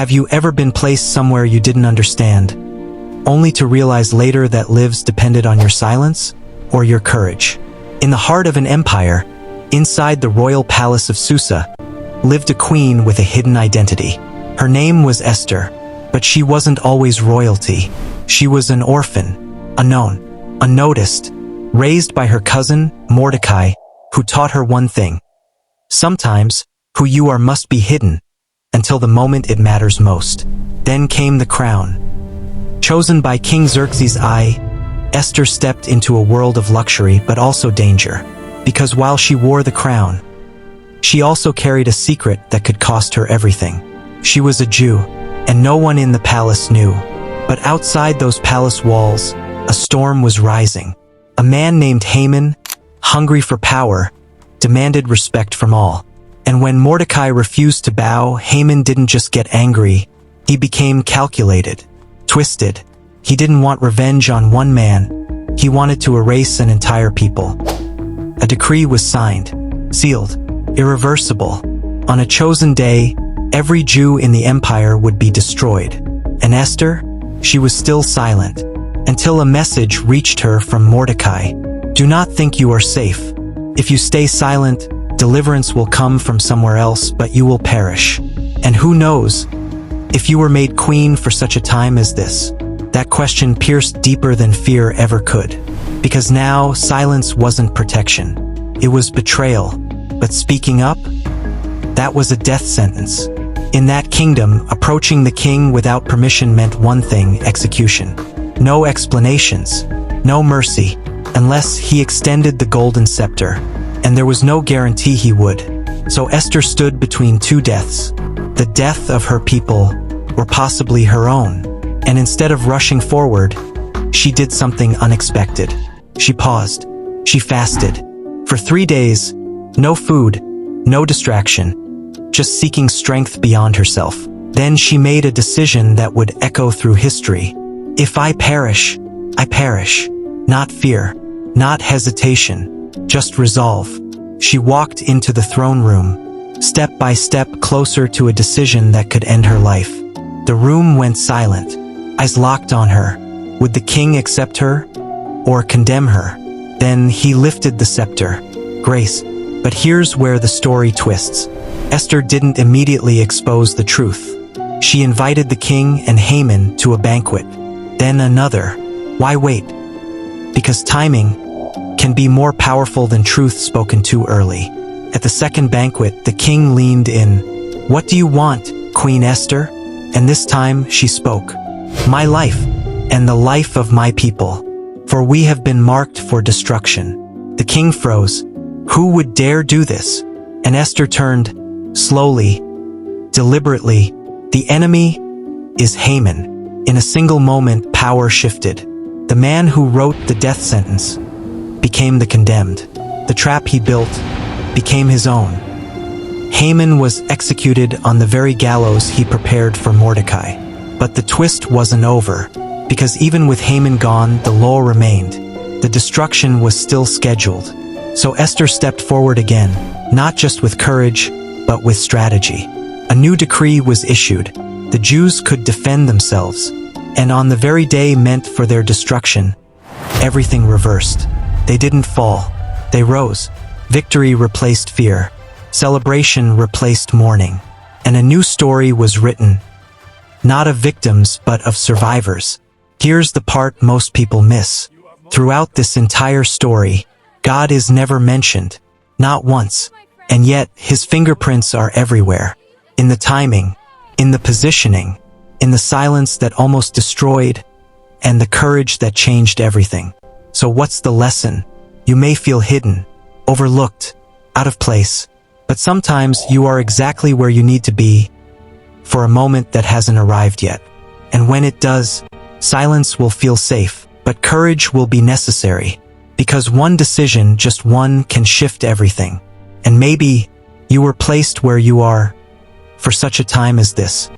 Have you ever been placed somewhere you didn't understand, only to realize later that lives depended on your silence or your courage? In the heart of an empire, inside the royal palace of Susa, lived a queen with a hidden identity. Her name was Esther, but she wasn't always royalty. She was an orphan, unknown, unnoticed, raised by her cousin, Mordecai, who taught her one thing. Sometimes, who you are must be hidden, until the moment it matters most. Then came the crown. Chosen by King Xerxes I, Esther stepped into a world of luxury but also danger, because while she wore the crown, she also carried a secret that could cost her everything. She was a Jew, and no one in the palace knew. But outside those palace walls, a storm was rising. A man named Haman, hungry for power, demanded respect from all. And when Mordecai refused to bow, Haman didn't just get angry, he became calculated, twisted. He didn't want revenge on one man, he wanted to erase an entire people. A decree was signed, sealed, irreversible. On a chosen day, every Jew in the empire would be destroyed. And Esther, she was still silent, until a message reached her from Mordecai. Do not think you are safe. If you stay silent, deliverance will come from somewhere else, but you will perish. And who knows, if you were made queen for such a time as this? That question pierced deeper than fear ever could. Because now, silence wasn't protection. It was betrayal. But speaking up? That was a death sentence. In that kingdom, approaching the king without permission meant one thing: execution. No explanations, no mercy, unless he extended the golden scepter. And there was no guarantee he would. So Esther stood between two deaths, the death of her people, or possibly her own. And instead of rushing forward, she did something unexpected. She paused. She fasted. For 3 days, no food, no distraction, just seeking strength beyond herself. Then she made a decision that would echo through history. If I perish, I perish. Not fear, not hesitation, just resolve. She walked into the throne room, step by step closer to a decision that could end her life. The room went silent, eyes locked on her. Would the king accept her or condemn her? Then he lifted the scepter. Grace. But here's where the story twists. Esther didn't immediately expose the truth. She invited the king and Haman to a banquet. Then another. Why wait? Because timing can be more powerful than truth spoken too early. At the second banquet, the king leaned in. What do you want, Queen Esther? And this time she spoke. My life, and the life of my people. For we have been marked for destruction. The king froze. Who would dare do this? And Esther turned, slowly, deliberately. The enemy is Haman. In a single moment, power shifted. The man who wrote the death sentence became the condemned. The trap he built became his own. Haman was executed on the very gallows he prepared for Mordecai. But the twist wasn't over, because even with Haman gone, the law remained. The destruction was still scheduled. So Esther stepped forward again, not just with courage, but with strategy. A new decree was issued. The Jews could defend themselves, and on the very day meant for their destruction, everything reversed. They didn't fall, they rose. Victory replaced fear. Celebration replaced mourning. And a new story was written, not of victims but of survivors. Here's the part most people miss. Throughout this entire story, God is never mentioned, not once, and yet his fingerprints are everywhere. In the timing, in the positioning, in the silence that almost destroyed, and the courage that changed everything. So what's the lesson? You may feel hidden, overlooked, out of place, but sometimes you are exactly where you need to be for a moment that hasn't arrived yet. And when it does, silence will feel safe, but courage will be necessary. Because one decision, just one, can shift everything. And maybe you were placed where you are for such a time as this.